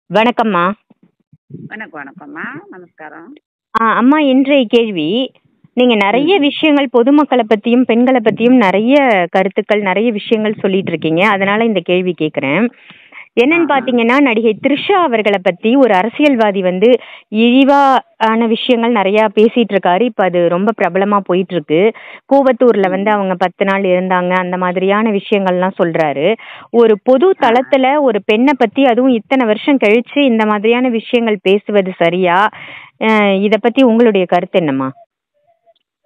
வணக்கம்மா. வணக்கம்மா. நமஸ்காரம். அம்மா, இன்றைய கேள்வி, நீங்க நிறைய விஷயங்கள் பொதுமக்களை பத்தியும் பெண்களை பத்தியும் நிறைய கருத்துக்கள் நிறைய விஷயங்கள் சொல்லிட்டு இருக்கீங்க. அதனால இந்த கேள்வி கேட்குறேன். என்னன்னு பாத்தீங்கன்னா, நடிகை த்ரிஷா அவர்களை பத்தி ஒரு அரசியல்வாதி இழிவான விஷயங்கள் நிறைய பேசிட்டு இருக்காரு. இப்ப அது ரொம்ப பிரபலமா போயிட்டு இருக்கு. கூவத்தூர்ல அவங்க 10 நாள் இருந்தாங்க, அந்த மாதிரியான விஷயங்கள்லாம் சொல்றாரு. ஒரு பொது தளத்துல ஒரு பெண்ணை பத்தி, அதுவும் இத்தனை வருஷம் கழிச்சு இந்த மாதிரியான விஷயங்கள் பேசுவது சரியா? இத பத்தி உங்களுடைய கருத்து என்னம்மா?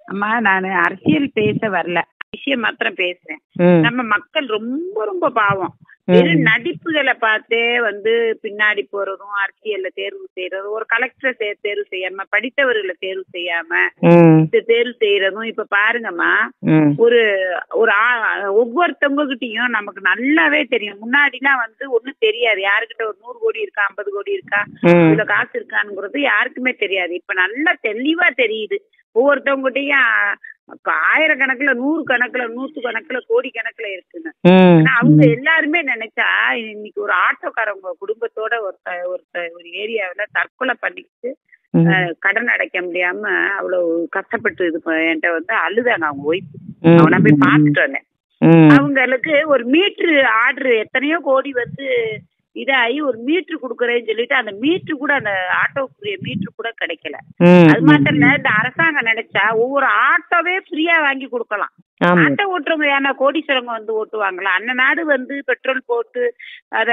அம்மா, நான் அரசியல் பேச வரல, விஷயம் மாத்திரம் பேசுறேன். நம்ம மக்கள் ரொம்ப ரொம்ப பாவம். வெறும் நடிப்புகளை பார்த்தே பின்னாடி போறதும், அரசியல்ல தேர்வு செய்யறதும், ஒரு கலெக்டரை தேர்வு செய்யாம, படித்தவர்களை தேர்வு செய்யாம தேர்வு செய்யறதும். இப்ப பாருங்கம்மா, ஒரு ஒரு ஒவ்வொருத்தவங்க கிட்டயும் நமக்கு நல்லாவே தெரியும். முன்னாடிலாம் ஒண்ணும் தெரியாது, யாருக்கிட்ட ஒரு 100 கோடி இருக்கா, 50 கோடி இருக்கா, இவ்வளவு காசு இருக்கானுங்கிறது யாருக்குமே தெரியாது. இப்ப நல்லா தெளிவா தெரியுது. ஒவ்வொருத்தவங்ககிட்டயும் ஆயிரக்கணக்குல, 100 கணக்குல, 100 கணக்குல, கோடி கணக்குல இருக்குன்னு. ஆனா அவங்க எல்லாருமே நினைச்சா, இன்னைக்கு ஒரு ஆட்டோக்காரவங்க குடும்பத்தோட ஒரு ஏரியாவில தற்கொலை பண்ணிக்கிட்டு கடன் அடைக்க முடியாம அவ்வளவு கஷ்டப்பட்டு என்கிட்ட அழுதாங்க. அவங்க ஒய்ஃப், அவனை போய் பாத்துட்டு வந்தேன். அவங்களுக்கு ஒரு மீட்டர் ஆர்டர் எத்தனையோ கோடி இதாகி ஒரு மீட்டர் குடுக்கறேன்னு சொல்லிட்டு அந்த மீட்டர் கூட, அந்த ஆட்டோக்குரிய மீட்டர் கூட கிடைக்கல. அது மாத்திரம் இல்ல, இந்த அரசாங்கம் நினைச்சா ஒவ்வொரு ஆட்டோவே ஃப்ரீயா வாங்கி கொடுக்கலாம். ஆட்டோ ஓட்டுறவங்க ஏன்னா கோடீஸ்வரங்க ஓட்டுவாங்களா? அந்த நாடு பெட்ரோல் போட்டு அத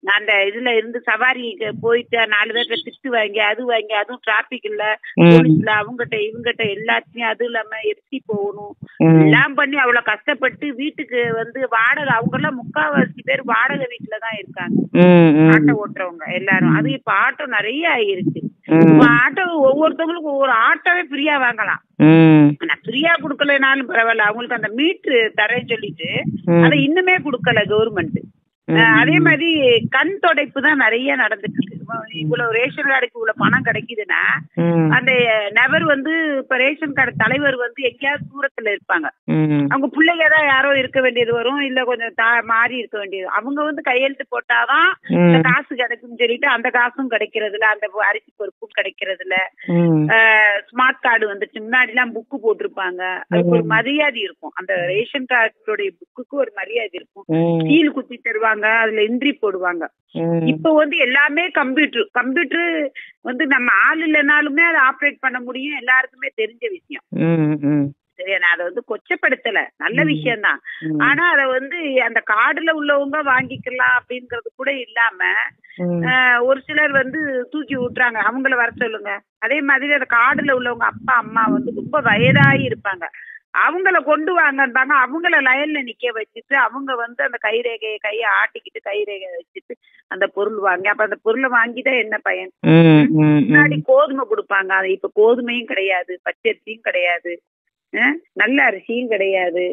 அந்த இதுல இருந்து சவாரி போயிட்டு 4 பேர்ல திட்டு வாங்கி அது வாங்கி, அதுவும் டிராபிக் இல்ல, போலீஸ்ல அவங்ககிட்ட இவங்ககிட்ட எல்லாத்தையும், அது இல்லாம எப்சி போகணும் எல்லாம் பண்ணி அவ்வளவு கஷ்டப்பட்டு வீட்டுக்கு வாடகை, அவங்க எல்லாம் 3/4 பேர் வாடகை வீட்டுலதான் இருக்காங்க, ஆட்டோ ஓட்டுறவங்க எல்லாரும். அது இப்ப ஆட்டோ நிறைய ஆகிருச்சு. ஆட்டோ ஒவ்வொருத்தவங்களுக்கும் ஒவ்வொரு ஆட்டோவே ஃப்ரீயா வாங்கலாம். ஆனா ஃப்ரீயா குடுக்கலனாலும் பரவாயில்ல, அவங்களுக்கு அந்த மீட்டர் தரேன்னு சொல்லிட்டு அதை இன்னுமே குடுக்கல கவர்மெண்ட். அதே மாதிரி கண் தொடைப்பு தான் நிறைய நடந்துட்டு இருக்கு. இவ்வளவு ரேஷன் கார்டுக்கு இவ்வளவு பணம் கிடைக்குதுன்னா, அந்த நபர் இப்ப ரேஷன் கார்டு தலைவர் எங்கேயாவது தூரத்துல இருப்பாங்க, அவங்க பிள்ளைங்க தான் யாரோ இருக்க வேண்டியது வரும், இல்ல கொஞ்சம் மாறி இருக்க வேண்டியது. அவங்க கையெழுத்து போட்டாதான் இந்த காசு கிடைக்கும்னு சொல்லிட்டு அந்த காசும் கிடைக்கிறது இல்ல, அந்த அரிசி பருப்பும் கிடைக்கிறது இல்ல. ஸ்மார்ட் கார்டு வந்துச்சு, முன்னாடி எல்லாம் புக்கு போட்டிருப்பாங்க, அதுக்கு ஒரு மரியாதை இருக்கும். அந்த ரேஷன் கார்டுடைய புக்குக்கு ஒரு மரியாதை இருக்கும், சீல் குத்தி தருவாங்க, அதுல என்ட்ரி போடுவாங்க. இப்ப எல்லாமே கம்ப்யூட்டர் நம்ம ஆள் இல்லைனாலுமே அதை ஆப்ரேட் பண்ண முடியும், எல்லாருக்குமே தெரிஞ்ச விஷயம். சரியா? நான் அதை கொச்சப்படுத்தல, நல்ல விஷயம் தான். ஆனா அத அந்த கார்டுல உள்ளவங்க வாங்கிக்கலாம் அப்படிங்கறது கூட இல்லாம ஒரு சிலர் தூக்கி விட்டுறாங்க, அவங்கள வர சொல்லுங்க. அதே மாதிரி அந்த கார்டுல உள்ளவங்க அப்பா அம்மா ரொம்ப வயதாகி இருப்பாங்க, அவங்கள கொண்டு வாங்கன்றாங்க. அவங்கள லைன்ல நிக்க வச்சுட்டு அவங்க அந்த கையை ஆட்டிக்கிட்டு கைரேகையை வச்சுட்டு அந்த பொருள் வாங்கி, அப்ப அந்த பொருளை வாங்கிதான் என்ன பயன்? முன்னாடி கோதுமை கொடுப்பாங்க, அது இப்ப கோதுமையும் கிடையாது, பச்சரிசியும் கிடையாது, நல்ல அரிசியும் கிடையாது.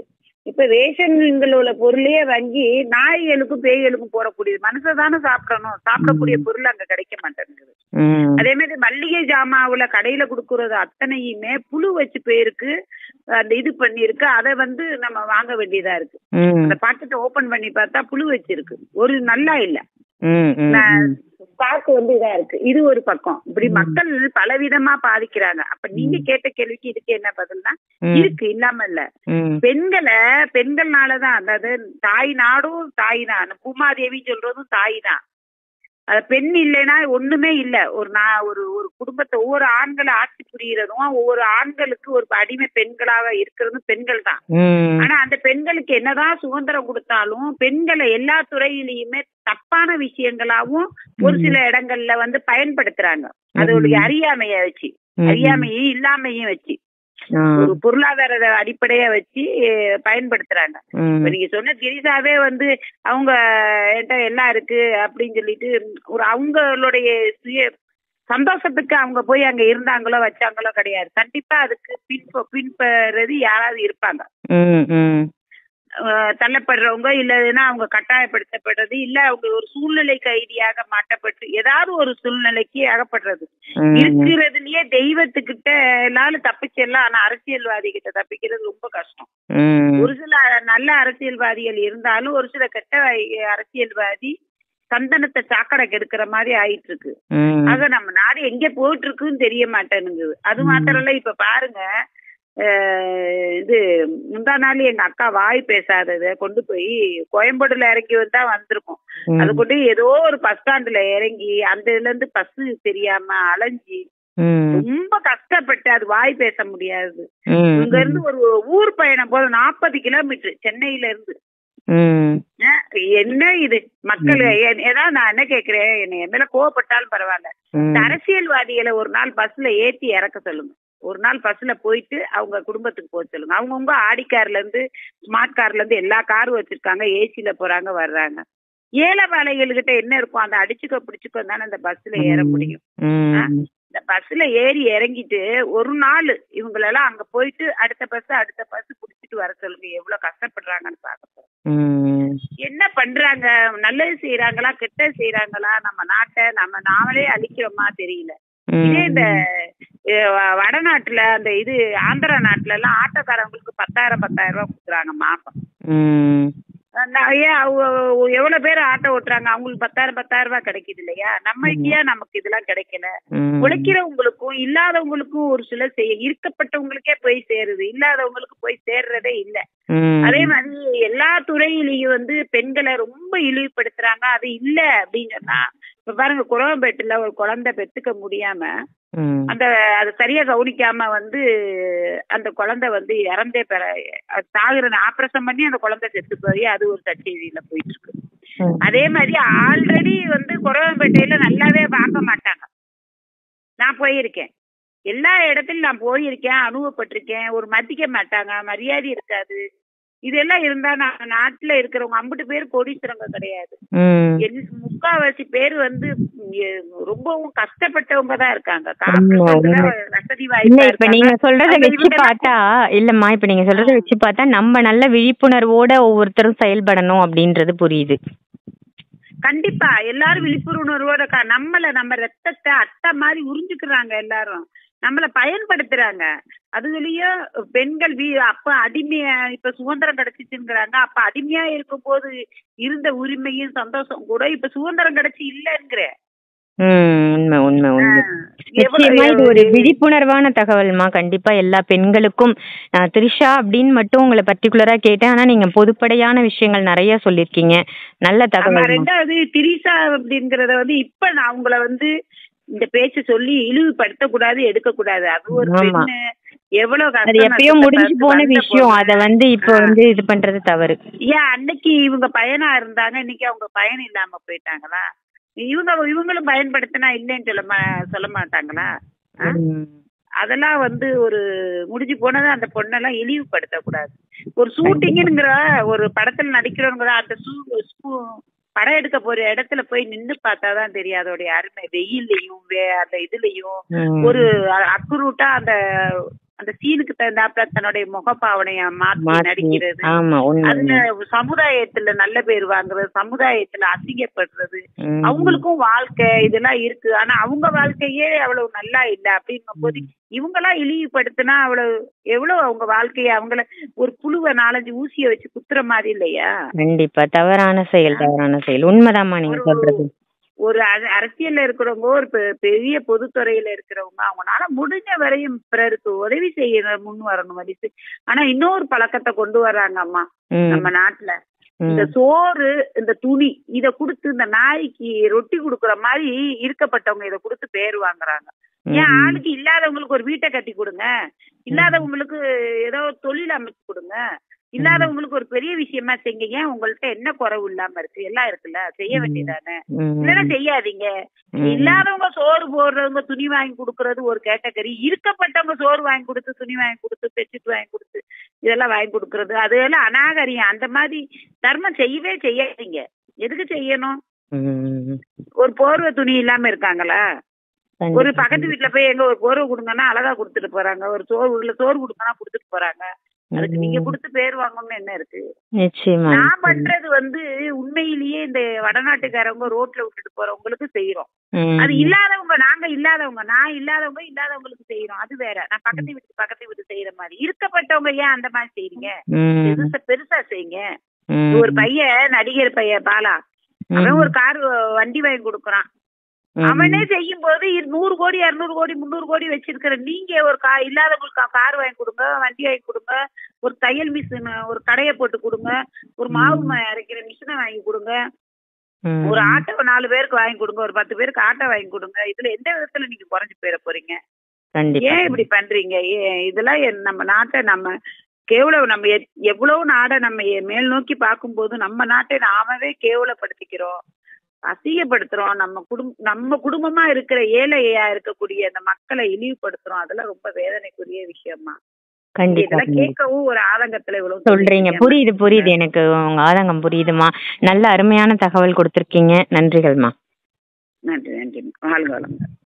இப்ப ரேஷன்கள் உள்ள பொருளையே வாங்கி நாய்களுக்கும் பேய்களுக்கும் போடக்கூடியது. மனுஷன் தானே சாப்பிடணும், சாப்பிடக்கூடிய பொருள் அங்க கிடைக்க மாட்டேங்குது. அதே மாதிரி மல்லிகை ஜாமாவுல கடையில குடுக்கறது அத்தனையுமே புழு வச்சு போயிருக்கு, அந்த இது பண்ணிருக்கு. அதை நம்ம வாங்க வேண்டியதா இருக்கு. அந்த பாக்கெட்டை ஓபன் பண்ணி பார்த்தா புழு வச்சிருக்கு, ஒரு நல்லா இல்ல, ஸ்டாக் இதா இருக்கு. இது ஒரு பக்கம். இப்படி மக்கள் பலவிதமா பாதிக்கிறாங்க. அப்ப நீங்க கேட்ட கேள்விக்கு இதுக்கு என்ன பதில்னா, இருக்கு, இல்லாம இல்ல. பெண்கள்னாலதான், அதாவது தாய் நாடும் தாய் தான், பூமாதேவி சொல்றதும் தாய் தான். பெண் இல்லைன்னா ஒண்ணுமே இல்ல. ஒரு குடும்பத்தை ஒவ்வொரு ஆண்களை ஆட்சி புரியறதும், ஒவ்வொரு ஆண்களுக்கு ஒரு அடிமை பெண்களாக இருக்கிறதும் பெண்கள் தான். ஆனா அந்த பெண்களுக்கு என்னதான் சுதந்திரம் கொடுத்தாலும் பெண்களை எல்லா துறையிலையுமே தப்பான விஷயங்களாவும் ஒரு சில இடங்கள்ல பயன்படுத்துறாங்க. அதோடைய அறியாமைய வச்சு, அறியாமையும் இல்லாமையும் வச்சு, ஒரு பொருளாதார அடிப்படையா வச்சு பயன்படுத்துறாங்க. இப்ப நீங்க சொன்ன திரிசாவே அவங்க என்கிட்ட எல்லாம் இருக்கு அப்படின்னு சொல்லிட்டு ஒரு அவங்களுடைய சுய சந்தோஷத்துக்கு அவங்க போய் அங்க இருந்தாங்களோ வச்சாங்களோ கிடையாது. கண்டிப்பா அதுக்கு பின்பறது யாராவது இருப்பாங்க, தள்ளப்படுறவங்க, இல்லைன்னா அவங்க கட்டாயப்படுத்தப்படுறது, இல்ல அவங்க ஒரு சூழ்நிலை கைதியாக மாட்டப்பட்டு ஏதாவது ஒரு சூழ்நிலைக்கு அகப்படுறது. இருக்கிறதுலயே தெய்வத்துக்கிட்ட எல்லாரும் தப்பிச்சிடலாம், ஆனா அரசியல்வாதி கிட்ட தப்பிக்கிறது ரொம்ப கஷ்டம். ஒரு சில நல்ல அரசியல்வாதிகள் இருந்தாலும் ஒரு சில கெட்ட அரசியல்வாதி சந்தனத்தை சாக்கடை கெடுக்கிற மாதிரி ஆயிட்டு இருக்கு. ஆக நம்ம நாடு எங்க போயிட்டு இருக்குன்னு தெரிய மாட்டேனுங்குது. அது மாத்திரம் இல்ல, இப்ப பாருங்க, இது முந்தா நாள் எங்க அக்கா வாய் பேசாதத கொண்டு போய் கோயம்பேடுல இறங்கி வந்தா வந்திருக்கும். அது கொண்டு ஏதோ ஒரு பஸ் ஸ்டாண்ட்ல இறங்கி அந்த இதுல இருந்து பஸ் தெரியாம அலைஞ்சி ரொம்ப கஷ்டப்பட்டு அது வாய் பேச முடியாது. இங்க இருந்து ஒரு ஊர் பயணம் போது 40 கிலோமீட்டர் சென்னையில இருந்து. என்ன இது மக்கள் ஏதாவது நான் என்ன கேக்குறேன், என் மேல கோவப்பட்டாலும் பரவாயில்ல, அரசியல்வாதிகளை ஒரு நாள் பஸ்ல ஏத்தி இறக்க சொல்லுங்க. ஒரு நாள் பஸ்ல போயிட்டு அவங்க குடும்பத்துக்கு போக சொல்லுங்க. அவங்கவுங்க ஆடி கார்ல இருந்து ஸ்மார்ட் கார்ல இருந்து எல்லா காரும் வச்சிருக்காங்க, ஏசில போறாங்க வர்றாங்க. ஏழைவாழைகள்கிட்ட என்ன இருக்கும், அந்த அடிச்சுக்க பிடிச்சுக்கோ தானே அந்த பஸ்ல ஏற முடியும். இந்த பஸ்ல ஏறி இறங்கிட்டு ஒரு நாள் இவங்களெல்லாம் அங்க போயிட்டு அடுத்த பஸ் குடிச்சிட்டு வர சொல்லுங்க. எவ்வளவு கஷ்டப்படுறாங்கன்னு பாக்க. என்ன பண்றாங்க, நல்லது செய்யறாங்களா கெட்டது செய்யறாங்களா, நம்ம நாட்டை நாமளே அழிக்கிறோமா தெரியல. இதே இந்த வடநாட்டுல அந்த இது ஆந்திரா நாட்டுல எல்லாம் ஆட்டோக்காரங்களுக்கு 10,000 ரூபாய் கொடுக்குறாங்க மாசம். எவ்வளவு பேர் ஆட்டோ ஓட்டுறாங்க, அவங்களுக்கு 10,000 ரூபாய் கிடைக்குது இல்லையா? நமக்கு இதெல்லாம் கிடைக்கல. உழைக்கிறவங்களுக்கும் இல்லாதவங்களுக்கும் ஒரு சில இருக்கப்பட்டவங்களுக்கே போய் சேருது, இல்லாதவங்களுக்கு போய் சேர்றதே இல்ல. அதே மாதிரி எல்லா துறையிலையும் பெண்களை ரொம்ப இழிவுபடுத்துறாங்க. அது இல்ல அப்படின்னு சொன்னா, இப்ப பாருங்க, குரவம்பேட்டுல ஒரு குழந்தை பெத்துக்க முடியாம அது சரியா கவனிக்காம அந்த குழந்தை இறந்தே சாகுற ஆபரேஷன் பண்ணி அந்த குழந்தை செத்து போய் அது ஒரு சர்ச்சையில போயிட்டு இருக்கு. அதே மாதிரி ஆல்ரெடி குரவம்பேட்டையில நல்லாவே பார்க்க மாட்டாங்க. நான் போயிருக்கேன், எல்லா இடத்துலயும் நான் போயிருக்கேன், அனுபவப்பட்டிருக்கேன். ஒரு மதிக்க மாட்டாங்க, மரியாதை இருக்காது. இதெல்லாம் இருந்தா நாட்டுல இருக்கிறவங்க 50 பேர் கோடீஸ்வரங்க கிடையாது. முக்காவாசி பேர் ரொம்பவும் கஷ்டப்பட்டவங்க தான் இருக்காங்க. வசதி வாய்ப்பு. இப்ப நீங்க சொல்றத வச்சு பார்த்தா இல்லம்மா, இப்ப நீங்க சொல்றத வச்சு பார்த்தா நம்ம நல்ல விழிப்புணர்வோட ஒவ்வொருத்தரும் செயல்படணும் அப்படின்றது புரியுது. கண்டிப்பா எல்லாரும் விழிப்புணர்வோட நம்ம ரத்தத்தை அட்டை மாதிரி உறிஞ்சுக்கிறாங்க. எல்லாரும் நம்மள பயன்படுத்துறாங்க. அதுலயும் பெண்கள் அப்ப அடிமையா, இப்ப சுதந்திரம் கிடைச்சிச்சுங்கிறாங்க. அப்ப அடிமையா இருக்கும் போது இருந்த உரிமையும் சந்தோஷம் கூட இப்ப சுதந்திரம் கிடைச்சி இல்லங்கிற. உண்மை உண்மை உண்மை. நிச்சயமா இது ஒரு விழிப்புணர்வான தகவல்மா. கண்டிப்பா எல்லா பெண்களுக்கும். நான் திரிஷா அப்படின்னு மட்டும் உங்களை பர்டிகுலரா கேட்டேன், ஆனா நீங்க பொதுப்படையான விஷயங்கள் நிறைய சொல்லிருக்கீங்க. நல்ல தகவல். ரெண்டாவது திரிஷா அப்படிங்கறத இப்ப நான் உங்களை இந்த பேச்சு சொல்லி இழிவுபடுத்த கூடாது, எடுக்க கூடாது. அது ஒரு பெண்ணு எவ்வளவு எப்பயோ முடிஞ்சு போன விஷயம். அத இப்ப இது பண்றது தவறு. ஏன் அன்னைக்கு இவங்க பயனா இருந்தாங்க, இன்னைக்கு அவங்க பயன் இல்லாம போயிட்டாங்களா? இவங்களும் பயன்படுத்தினா இல்லைன்னு சொல்ல மாட்டாங்களா? அதெல்லாம் ஒரு முடிஞ்சு போனது. அந்த பொண்ணெல்லாம் இழிவுபடுத்த கூடாது. ஒரு ஷூட்டிங்ங்கிற ஒரு படத்துல நடிக்கிறவங்க அந்த படம் எடுக்க போற இடத்துல போய் நின்னு பார்த்தாதான் தெரியும் அதோடைய அருமை. வெயில்லையும் அந்த இதுலயும் ஒரு அக்குரூட்டா அந்த சீனுக்கு தகுந்தாப்புல தன்னுடைய முகப்பாவனைய மாத்தி நடிக்கிறது. அதுல சமுதாயத்துல நல்ல பேர் வாங்குறது, சமுதாயத்துல அசிங்கப்படுறது. அவங்களுக்கும் வாழ்க்கை இதெல்லாம் இருக்கு. ஆனா அவங்க வாழ்க்கையே அவ்வளவு நல்லா இல்ல. அப்படிங்கும் போது இவங்கெல்லாம் இழிவுபடுத்தினா எவ்வளவு அவங்க வாழ்க்கைய அவங்கள ஒரு புழுவை 4-5 ஊசிய வச்சு குத்துற மாதிரி இல்லையா? கண்டிப்பா தவறான செயல். உண்மைதாம்மா நீங்க சொல்றது. ஒரு அரசியல்ல இருக்கிறவங்க, ஒரு பெரிய பொதுத்துறையில இருக்கிறவங்க, அவங்களால முடிஞ்ச வரையும் பிறருக்கு உதவி செய்ய முன் வரணும் மதிப்பு. ஆனா இன்னொரு பழக்கத்தை கொண்டு வர்றாங்க அம்மா நம்ம நாட்டுல. இந்த சோறு, இந்த துணி இத கொடுத்து இந்த நாய்க்கு ரொட்டி குடுக்குற மாதிரி இருக்கப்பட்டவங்க இத கொடுத்து பேர் வாங்குறாங்க. ஏன் ஆளுக்கு இல்லாதவங்களுக்கு ஒரு வீட்டை கட்டி கொடுங்க, இல்லாதவங்களுக்கு ஏதோ தொழில் அமைச்சு கொடுங்க, இல்லாதவங்களுக்கு ஒரு பெரிய விஷயமா செய்யுங்க. ஏன் உங்கள்ட்ட என்ன குறைவு இல்லாம இருக்கு? எல்லாம் இருக்குல்ல, செய்ய வேண்டியதானே. இல்லைன்னா செய்யாதீங்க. இல்லாதவங்க சோறு போடுறவங்க துணி வாங்கி கொடுக்கறது ஒரு கேட்டகரி, இருக்கப்பட்டவங்க சோறு வாங்கி கொடுத்து துணி வாங்கி கொடுத்து பெட்ஷீட் வாங்கி கொடுத்து இதெல்லாம் வாங்கி கொடுக்கறது அதெல்லாம் அநாகரியம். அந்த மாதிரி தர்மம் செய்யவே செய்யாதீங்க. எதுக்கு செய்யணும்? ஒரு போர்வை துணி இல்லாம இருக்காங்களா? ஒரு பக்கத்து வீட்டுல போய் எங்க ஒரு போர்வை கொடுங்கன்னா அழகா கொடுத்துட்டு போறாங்க, ஒரு சோறு கொடுங்கன்னா கொடுத்துட்டு போறாங்க. அதுக்கு நீங்க கொடுத்து பேர் வாங்கணும்னு என்ன இருக்கு? நான் பண்றது உண்மையிலேயே இந்த வடநாட்டுக்காரவங்க ரோட்ல விட்டுட்டு போறவங்களுக்கு செய்யறோம். அது இல்லாதவங்க, நாங்க இல்லாதவங்க, நான் இல்லாதவங்க இல்லாதவங்களுக்கு செய்யறோம். அது வேற. நான் பக்கத்து வீட்டு செய்யற மாதிரி. இருக்கப்பட்டவங்க ஏன் அந்த மாதிரி செய்றீங்க? பெருசா செய்யுங்க. ஒரு பையன், நடிகர் பையன் பாலா, அவன் ஒரு கார் வண்டி வாங்கி கொடுக்கறான். அவனே செய்யும் போது 100 கோடி 200 கோடி 300 கோடி வச்சிருக்கிற நீங்க ஒரு இல்லாதவங்களுக்கு கார் வாங்கி கொடுங்க, வண்டி வாங்கி கொடுங்க, ஒரு தையல் மிஷின் ஒரு கடையை போட்டு கொடுங்க, ஒரு மாவு அரைக்கிற மிஷினை வாங்கி கொடுங்க, ஒரு ஆட்டோ 4 பேருக்கு வாங்கி கொடுங்க, ஒரு 10 பேருக்கு ஆட்டோ வாங்கி கொடுங்க. இதுல எந்த விதத்துல நீங்க குறைஞ்சு போயிட போறீங்க? ஏன் இப்படி பண்றீங்க? இதெல்லாம் நம்ம நாட்டை நம்ம நம்ம எவ்வளவு நாடை நம்ம மேல் நோக்கி பார்க்கும்போது நம்ம நாட்டை நாமவே கேவலப்படுத்திக்கிறோம், அசிங்கப்படுத்துறோம். நம்ம குடும்பமா இருக்கிற ஏழையா இருக்கக்கூடிய அந்த மக்களை இழிவுபடுத்துறோம். அதெல்லாம் ரொம்ப வேதனைக்குரிய விஷயமா. இதெல்லாம் கேட்கவும் ஒரு ஆதங்கத்துல இவ்வளவு சொல்றீங்க. புரியுது எனக்கு உங்க ஆதங்கம் புரியுதுமா. நல்ல அருமையான தகவல் கொடுத்திருக்கீங்க. நன்றிகள்மா. நன்றி. வாழ்க வளமுடன்.